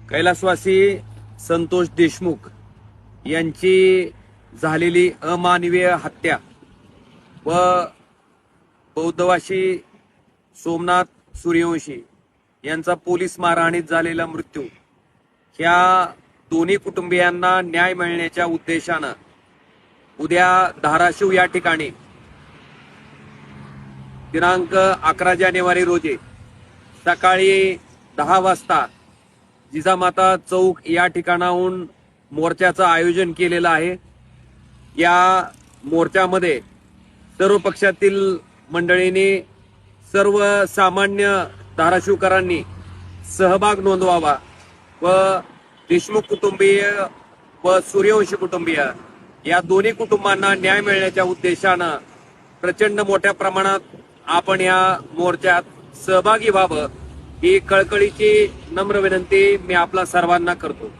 कैलासवासी संतोष देशमुख यांची झालेली अमानवीय हत्या व बौद्धवासी सोमनाथ सूर्यवंशी यांचा पोलीस मारहाणीत झालेला मृत्यू ह्या दोन्ही कुटुंबियांना न्याय मिळण्याच्या उद्देशानं उद्या धाराशिव या ठिकाणी दिनांक 11 जानेवारी रोजी सकाळी 10 वाजता जिजामाता चौक या ठिकाणाहून मोर्चाचं आयोजन केलेलं आहे। या मोर्चामध्ये सर्व पक्षातील मंडळींनी सर्व सामान्य धाराशिवकरांनी सहभाग नोंदवावा व देशमुख कुटुंबीय व सूर्यवंशी कुटुंबीय या दोन्ही कुटुंबांना न्याय मिळण्याच्या उद्देशानं प्रचंड मोठ्या प्रमाणात आपण या मोर्चात सहभागी व्हावं ही कळकळीची नम्र विनंती मी आपला सर्वांना करतो।